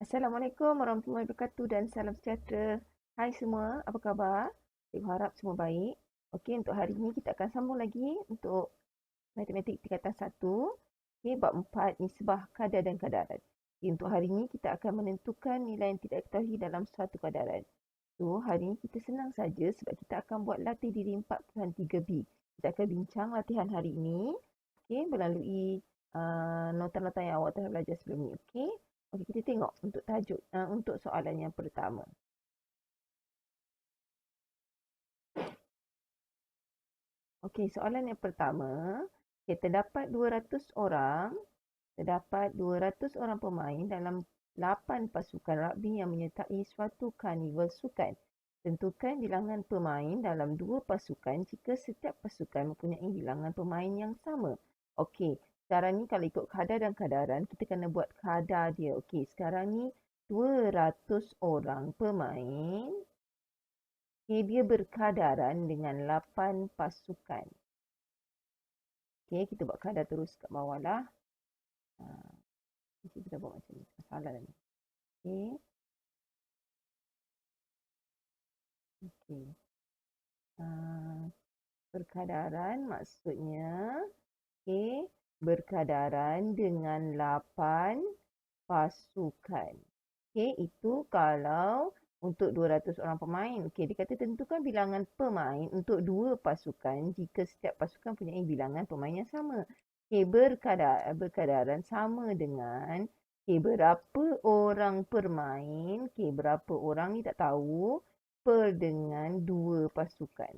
Assalamualaikum warahmatullahi wabarakatuh dan salam sejahtera. Hai semua, apa khabar? Saya harap semua baik. Okey, untuk hari ini kita akan sambung lagi untuk matematik tingkatan 1. Okey, bab 4, nisbah kadar dan kadaran. Okey, untuk hari ini kita akan menentukan nilai yang tidak diketahui dalam suatu kadaran. So, hari ini kita senang saja sebab kita akan buat latih diri 4.3b. Kita akan bincang latihan hari ini. Okey, melalui nota-nota yang awak telah belajar sebelum ini. Okey. Okey, kita tengok untuk tajuk, untuk soalan yang pertama. Okey, soalan yang pertama, okay, terdapat 200 orang pemain dalam 8 pasukan rugby yang menyertai suatu karnival sukan. Tentukan bilangan pemain dalam 2 pasukan jika setiap pasukan mempunyai bilangan pemain yang sama. Okey, sekarang ni kalau ikut kadar dan kadaran, kita kena buat kadar dia. Okey, sekarang ni 200 orang pemain. Okay, dia berkadaran dengan 8 pasukan. Okay, kita buat kadar terus kat bawah lah. Kita buat macam ni. Salah ni. Okay. Okay. Berkadaran maksudnya okay, berkadaran dengan 8 pasukan. Okay, itu kalau untuk 200 orang pemain. Okay, dia kata tentukan bilangan pemain untuk 2 pasukan jika setiap pasukan punya bilangan pemain yang sama. Okay, berkadaran sama dengan okay, berapa orang permain. Okay, berapa orang ni tak tahu. Per dengan 2 pasukan.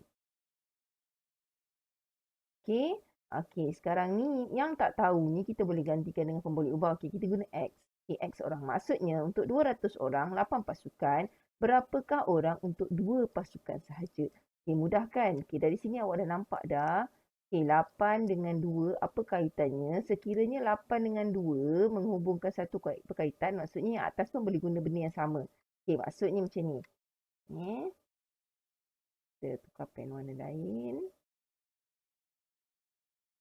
Okay. Okay, sekarang ni yang tak tahu ni kita boleh gantikan dengan pemboleh ubah. Okay, kita guna X. Okay, X orang. Maksudnya untuk 200 orang, 8 pasukan, berapakah orang untuk 2 pasukan sahaja? Okay, mudah kan? Okay, dari sini awak dah nampak dah. Okay, 8 dengan 2, apa kaitannya? Sekiranya 8 dengan 2 menghubungkan satu perkaitan, maksudnya yang atas pun boleh guna benda yang sama. Okay, maksudnya macam ni. Kita tukar pen warna lain.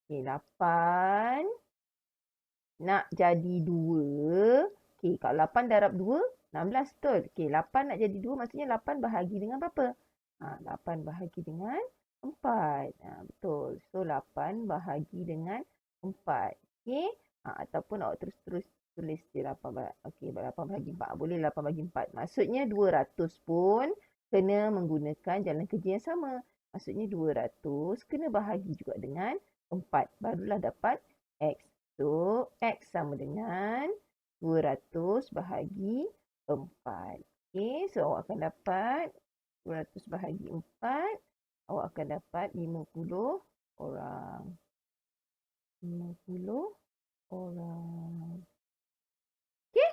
Okay, 8 nak jadi 2. Okay, kalau 8 darab 2, 16 betul. Okay, 8 nak jadi 2 maksudnya 8 bahagi dengan berapa? 8 bahagi dengan 4. Betul. So, 8 bahagi dengan 4. Okay. Ataupun awak terus tulis je 8, okay, 8 bahagi 4. Boleh 8 bahagi 4. Maksudnya 200 pun kena menggunakan jalan kerja yang sama. Maksudnya 200 kena bahagi juga dengan 4. Barulah dapat X. So, X sama dengan 200 bahagi 4. Okay, so awak akan dapat 200 bahagi 4. Awak akan dapat 50 orang. 50 orang. Okay,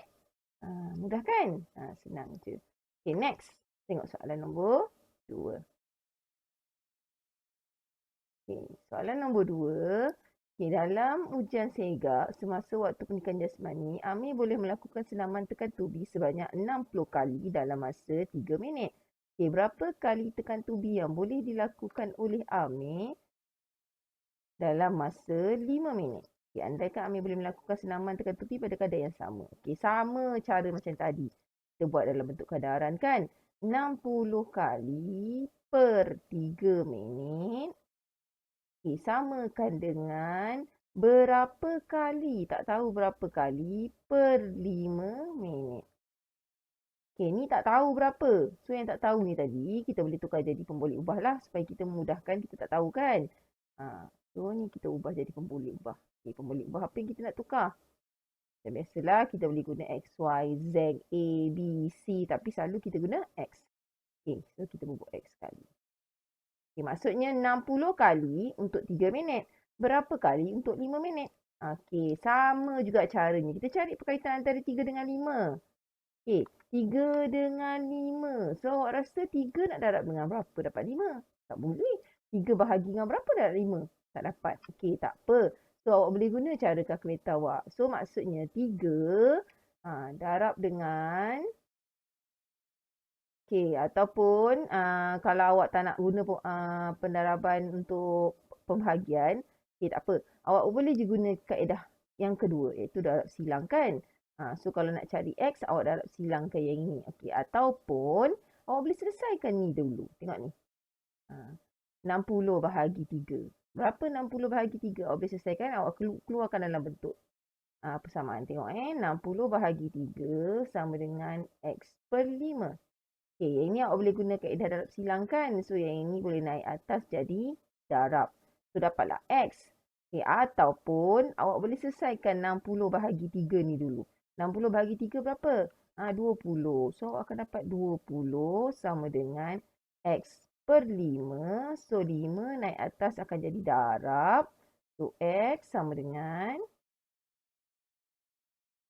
mudah kan? Senang je. Okay, next. Tengok soalan nombor 2. Okay, soalan nombor 2. Okay, dalam ujian segak semasa waktu pendidikan jasmani, Amir boleh melakukan senaman tekan tubi sebanyak 60 kali dalam masa 3 minit. Okay, berapa kali tekan tubi yang boleh dilakukan oleh Amir dalam masa 5 minit? Okay, andaikan Amir boleh melakukan senaman tekan tubi pada kadar yang sama. Okay, sama cara macam tadi. Kita buat dalam bentuk kadaran kan? 60 kali per 3 minit. Okay, samakan dengan berapa kali, tak tahu berapa kali per 5 minit. Okay, ni tak tahu berapa. So, yang tak tahu ni tadi, kita boleh tukar jadi pemboleh ubah lah supaya kita memudahkan kita tak tahu kan. So, ni kita ubah jadi pemboleh ubah. Okay, pemboleh ubah apa yang kita nak tukar? Dan biasalah kita boleh guna X, Y, Z, A, B, C. Tapi selalu kita guna X. Okay, so kita buat X kali. Okay, maksudnya 60 kali untuk 3 minit. Berapa kali untuk 5 minit? Okey, sama juga caranya. Kita cari perkaitan antara 3 dengan 5. Okey, 3 dengan 5. So, awak rasa 3 nak darab dengan berapa dapat 5? Tak boleh. 3 bahagi dengan berapa dapat 5? Tak dapat. Okey, tak apa. So, awak boleh guna cara kalkulator awak. So, maksudnya 3 darab dengan okey, ataupun kalau awak tak nak guna pendaraban untuk pembahagian, okey tak apa. Awak boleh je guna kaedah yang kedua iaitu darab silang kan. So kalau nak cari X, awak darab silangkan yang ini. Okey, ataupun awak boleh selesaikan ni dulu. Tengok ni. 60 bahagi 3. Berapa 60 bahagi 3? Awak boleh selesaikan, awak keluarkan dalam bentuk persamaan. Tengok 60 bahagi 3 sama dengan X per 5. Okey, yang ini awak boleh guna kaedah darab silang kan. So yang ini boleh naik atas jadi darab. So dapatlah X. Okey, ataupun awak boleh selesaikan 60 bahagi 3 ni dulu. 60 bahagi 3 berapa? 20. So awak akan dapat 20 sama dengan X per 5. So 5 naik atas akan jadi darab. So X sama dengan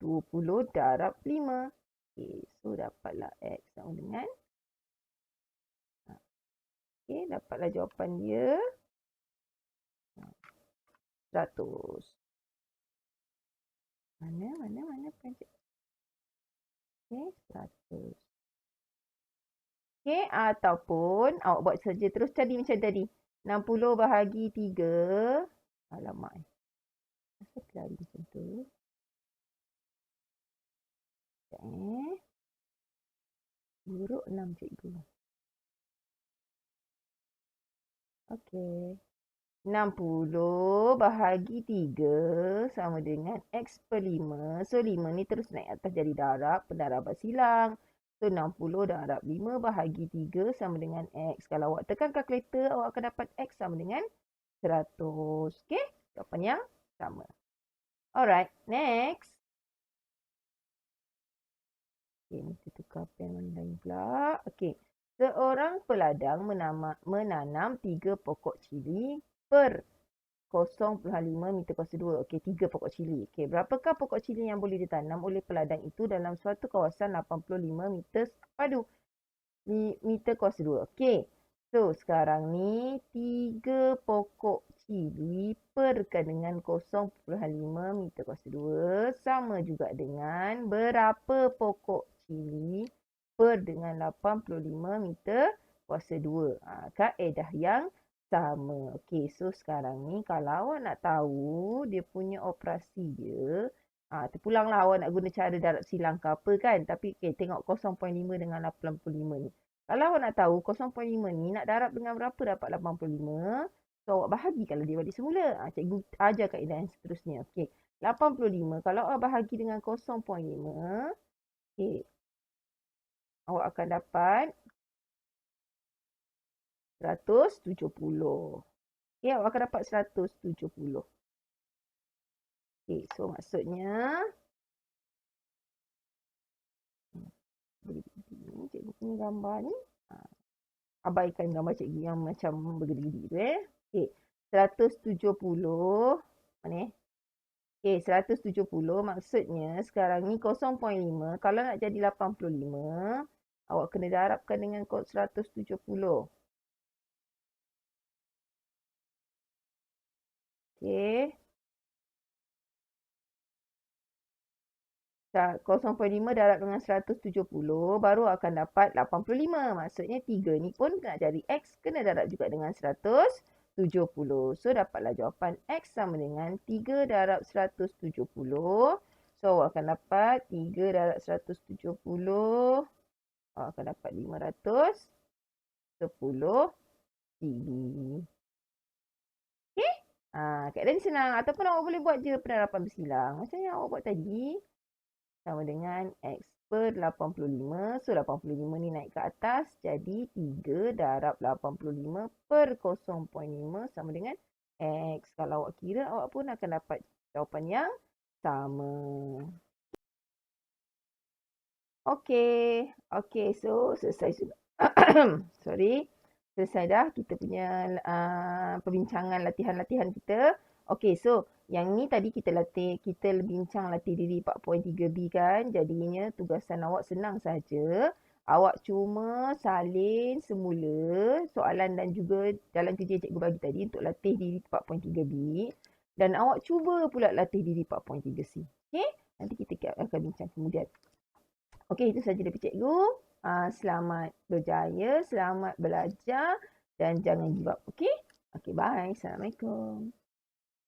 20 darab 5. Okey, so dapatlah X sama dengan dapatlah jawapan dia 100. Mana pencet. 100. Ataupun awak buat saja terus tadi macam tadi. 60 bahagi 3. Alamak. Asal lari macam tu? Buruk 6 cikgu. Okey. 60 bahagi 3 sama dengan X per 5. So 5 ni terus naik atas jadi darab, pendaraban silang. So 60 darab 5 bahagi 3 sama dengan X. Kalau awak tekan kalkulator, awak akan dapat X sama dengan 100. Okey, jawapan yang sama. Alright, next. Okey, mesti tukar pen warna lain pula. Okey. Seorang peladang menanam 3 pokok cili per 0.5 meter kuasa 2. Okey, 3 pokok cili. Okey, berapakah pokok cili yang boleh ditanam oleh peladang itu dalam suatu kawasan 85 meter padu? Meter kuasa 2. Okey. So, sekarang ni 3 pokok cili perkan dengan 0.5 meter kuasa 2 sama juga dengan berapa pokok cili per dengan 85 meter kuasa 2. Kaedah yang sama. Okey, so sekarang ni kalau awak nak tahu dia punya operasi dia, terpulanglah awak nak guna cara darab silang ke apa kan. Tapi tengok 0.5 dengan 85 ni. Kalau awak nak tahu 0.5 ni nak darab dengan berapa dapat 85, so awak bahagikanlah dia balik semula. Cikgu ajar kaedah yang seterusnya. Okey, 85 kalau awak bahagi dengan 0.5, okey, awak akan dapat 170. Okey, awak akan dapat 170. Okey, so maksudnya cikgu punya gambar ni, abaikan gambar cikgu yang macam bergedi-gedi tu Okey, 170. Mana Okey, 170 maksudnya sekarang ni 0.5. Kalau nak jadi 85, awak kena darabkan dengan kod 170. Okey. 0.5 darab dengan 170 baru akan dapat 85. Maksudnya 3 ni pun nak cari X kena darab juga dengan 170. So dapatlah jawapan X sama dengan 3 darab 170. So awak akan dapat 3 darab 170. Awak akan dapat 510 cili. Okey? Kaedah ni senang. Ataupun awak boleh buat je penerapan bersilang. Macam yang awak buat tadi. Sama dengan X per 85. So 85 ni naik ke atas. Jadi 3 darab 85 per 0.5 sama dengan X. Kalau awak kira, awak pun akan dapat jawapan yang sama. Okey. Okey, so selesai sudah. Sorry. Selesai dah kita punya perbincangan latihan-latihan kita. Okey, so yang ni tadi kita bincang latih diri 4.3B kan. Jadinya tugasan awak senang saja. Awak cuma salin semula soalan dan juga dalam kerja cikgu bagi tadi untuk latih diri 4.3B. Dan awak cuba pula latih diri 4.3C. Okey? Nanti kita akan bincang kemudian. Okey, itu saja daripada cikgu. Selamat berjaya, selamat belajar dan jangan give up. Okey? Okey, bye. Assalamualaikum.